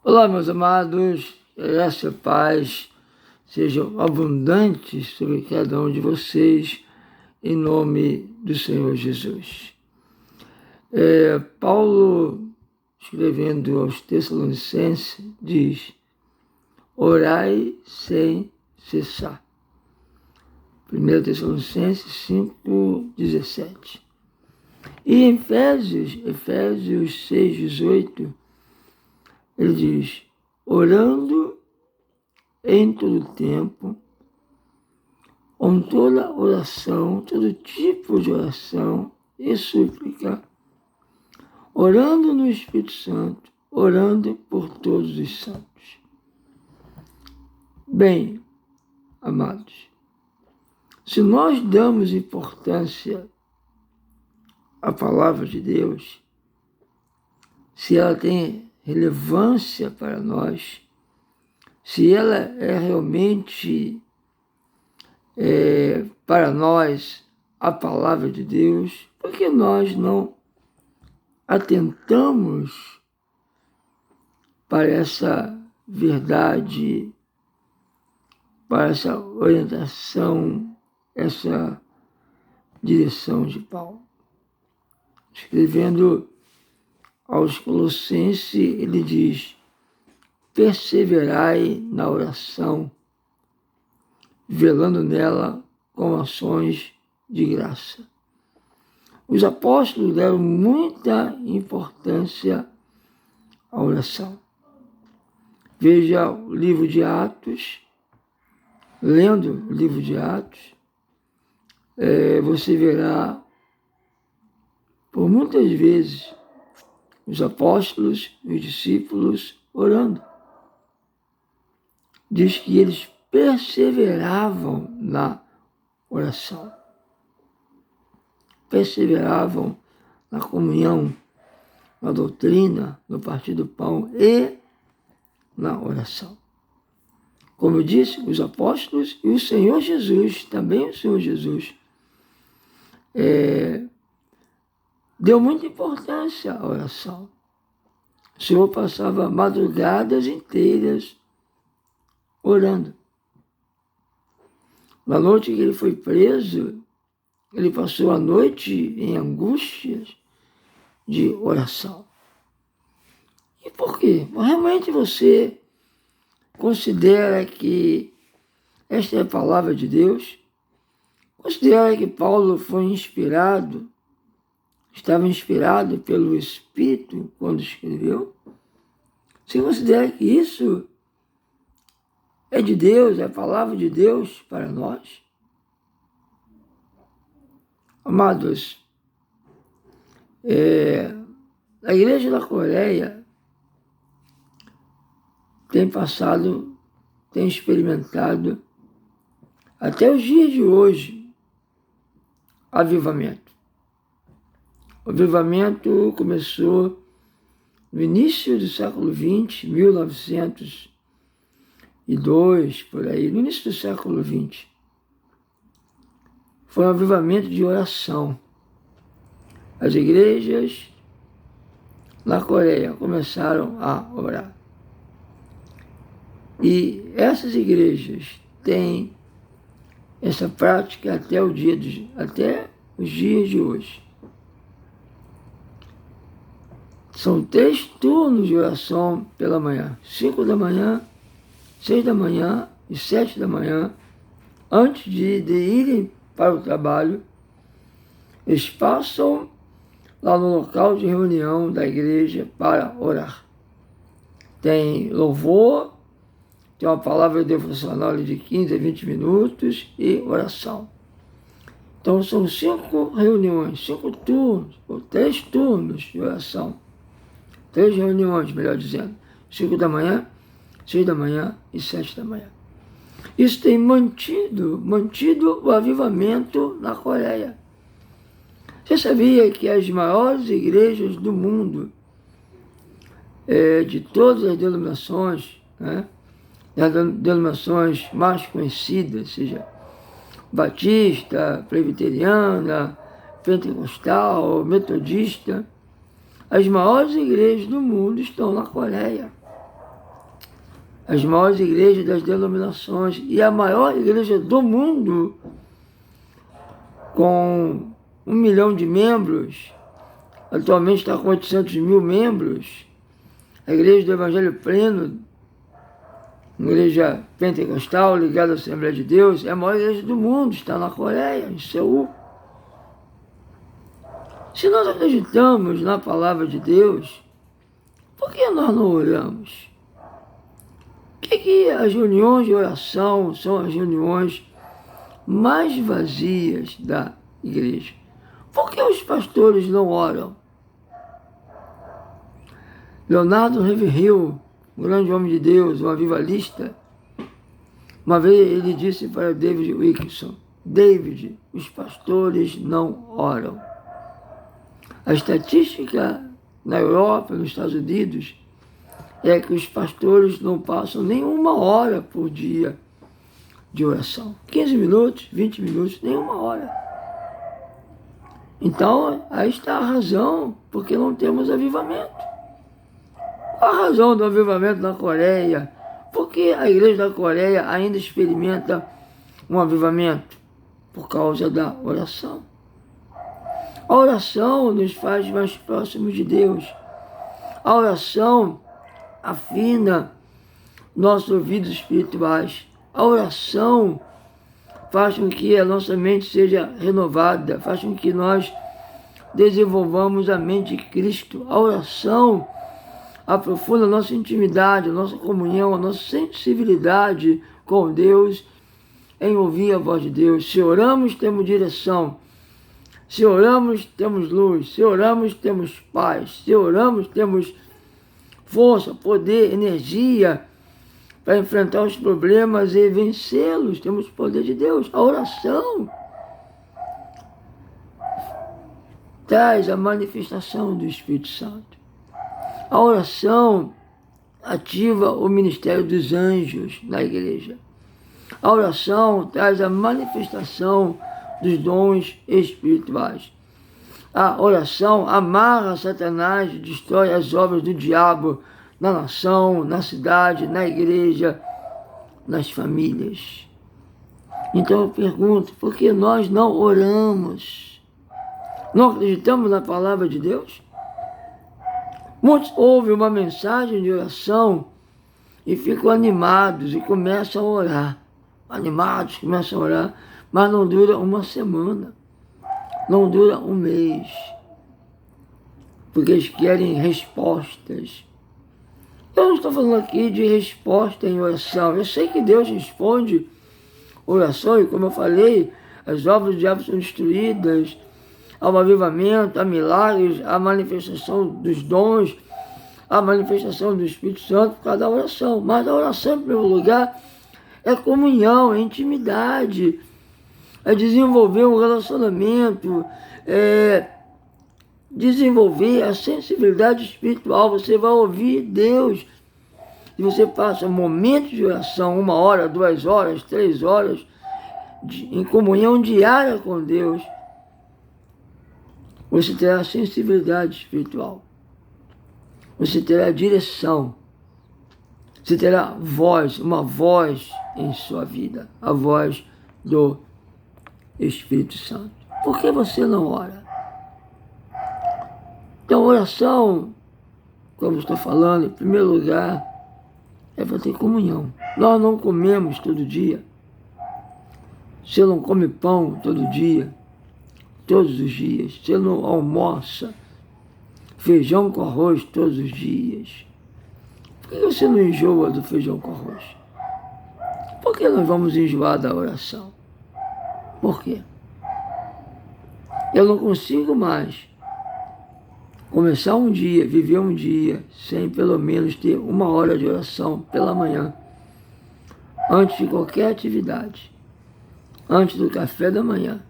Olá, meus amados, graça e paz sejam abundantes sobre cada um de vocês, em nome do Senhor Jesus. Paulo, escrevendo aos Tessalonicenses, diz: orai sem cessar. 1 Tessalonicenses 5:17. E em Efésios 6:18, ele diz: orando em todo tempo, com toda oração, todo tipo de oração e súplica, orando no Espírito Santo, orando por todos os santos. Bem, amados, se nós damos importância à palavra de Deus, se ela tem relevância para nós, se ela é realmente para nós a palavra de Deus, por que nós não atentamos para essa verdade, para essa orientação, essa direção de Paulo? Escrevendo aos Colossenses, ele diz: perseverai na oração, velando nela com ações de graça. Os apóstolos deram muita importância à oração. Veja o livro de Atos, lendo o livro de Atos, você verá por muitas vezes os apóstolos e os discípulos orando. Diz que eles perseveravam na oração. Perseveravam na comunhão, na doutrina, no partir do pão e na oração. Como eu disse, os apóstolos e o Senhor Jesus, também o Senhor Jesus, deu muita importância à oração. O Senhor passava madrugadas inteiras orando. Na noite que ele foi preso, ele passou a noite em angústias de oração. E por quê? Realmente você considera que esta é a palavra de Deus? Considera que Paulo foi inspirado, estava inspirado pelo Espírito quando escreveu? Você considera que isso é de Deus, é a palavra de Deus para nós? Amados, a Igreja da Coreia tem experimentado, até os dias de hoje, avivamento. O avivamento começou no início do século XX, 1902, por aí, no início do século XX. Foi um avivamento de oração. As igrejas na Coreia começaram a orar. E essas igrejas têm essa prática até os dias de hoje. São 3 turnos de oração pela manhã: 5 da manhã, 6 da manhã e 7 da manhã, antes de irem para o trabalho. Eles passam lá no local de reunião da igreja para orar. Tem louvor, tem uma palavra devocional de 15 a 20 minutos e oração. Então são 5 reuniões, 5 turnos, ou 3 turnos de oração. 3 reuniões, melhor dizendo. 5 da manhã, 6 da manhã e 7 da manhã. Isso tem mantido o avivamento na Coreia. Você sabia que as maiores igrejas do mundo, de todas as denominações, as denominações mais conhecidas, seja batista, presbiteriana, pentecostal, metodista, as maiores igrejas do mundo estão na Coreia. as maiores igrejas das denominações e a maior igreja do mundo, com 1 milhão de membros, atualmente está com 800 mil membros, a Igreja do Evangelho Pleno, uma igreja pentecostal ligada à Assembleia de Deus, é a maior igreja do mundo, está na Coreia, em Seul. Se nós acreditamos na palavra de Deus, por que nós não oramos? Por que as reuniões de oração são as reuniões mais vazias da igreja? Por que os pastores não oram? Leonardo Ravenhill, um grande homem de Deus, um avivalista, uma vez ele disse para David Wilkerson: David, os pastores não oram. A estatística na Europa, nos Estados Unidos, é que os pastores não passam nem 1 hora por dia de oração. 15 minutos, 20 minutos, nem 1 hora. Então, aí está a razão, porque não temos avivamento. Qual a razão do avivamento na Coreia? Por que a igreja da Coreia ainda experimenta um avivamento? Por causa da oração. A oração nos faz mais próximos de Deus. A oração afina nossos ouvidos espirituais. A oração faz com que a nossa mente seja renovada, faz com que nós desenvolvamos a mente de Cristo. A oração aprofunda a nossa intimidade, a nossa comunhão, a nossa sensibilidade com Deus em ouvir a voz de Deus. Se oramos, temos direção. Se oramos, temos luz. Se oramos, temos paz. Se oramos, temos força, poder, energia para enfrentar os problemas e vencê-los. Temos o poder de Deus. A oração traz a manifestação do Espírito Santo. A oração ativa o ministério dos anjos na igreja. A oração traz a manifestação dos dons espirituais. A oração amarra Satanás, destrói as obras do diabo na nação, na cidade, na igreja, nas famílias. Então eu pergunto, por que nós não oramos? Não acreditamos na palavra de Deus? Muitos ouvem uma mensagem de oração e ficam animados e começam a orar. Animados, começam a orar, mas não dura uma semana, não dura um mês, porque eles querem respostas. Eu não estou falando aqui de resposta em oração. Eu sei que Deus responde oração e, como eu falei, as obras do diabo são destruídas, há um avivamento, há milagres, há manifestação dos dons, há manifestação do Espírito Santo por causa da oração. Mas a oração, em primeiro lugar, é comunhão, é intimidade, é desenvolver um relacionamento, é desenvolver a sensibilidade espiritual. Você vai ouvir Deus e você passa momentos de oração, 1 hora, 2 horas, 3 horas, em comunhão diária com Deus. Você terá sensibilidade espiritual. Você terá direção. Você terá voz, uma voz em sua vida. A voz do Espírito Santo. Por que você não ora? Então, oração, como eu estou falando, em primeiro lugar, é para ter comunhão. Nós não comemos todo dia. Você não come pão todo dia. Todos os dias. Você não almoça feijão com arroz todos os dias. Por que você não enjoa do feijão com arroz? Por que nós vamos enjoar da oração? Por quê? Eu não consigo mais começar um dia, viver um dia, sem pelo menos ter 1 hora de oração pela manhã, antes de qualquer atividade, antes do café da manhã.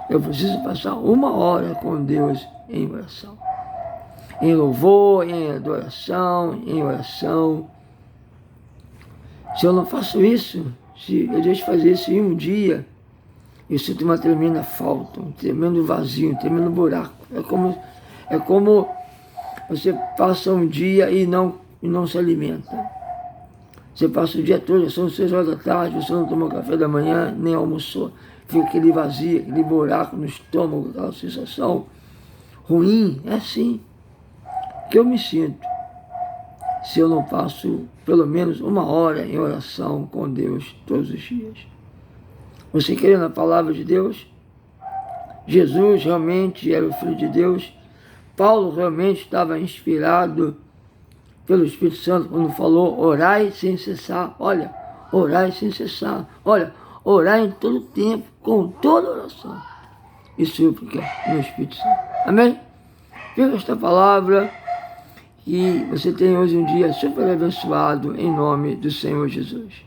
Eu preciso passar 1 hora com Deus em oração. Em louvor, em adoração, em oração. Se eu não faço isso, se eu deixo fazer isso em um dia, eu sinto uma tremenda falta, um tremendo vazio, um tremendo buraco. É como você passa um dia e não se alimenta. Você passa o dia todo, já são 6 horas da tarde, você não tomou café da manhã, nem almoçou. Fica aquele vazio, aquele buraco no estômago, aquela sensação ruim. É assim que eu me sinto se eu não passo pelo menos 1 hora em oração com Deus todos os dias. Você crê na palavra de Deus? Jesus realmente era o Filho de Deus? Paulo realmente estava inspirado pelo Espírito Santo quando falou orai sem cessar? Olha, orai sem cessar. Olha, orai em todo tempo, com toda oração e súplica no Espírito Santo. Amém? Fica esta palavra e você tenha hoje um dia super abençoado em nome do Senhor Jesus.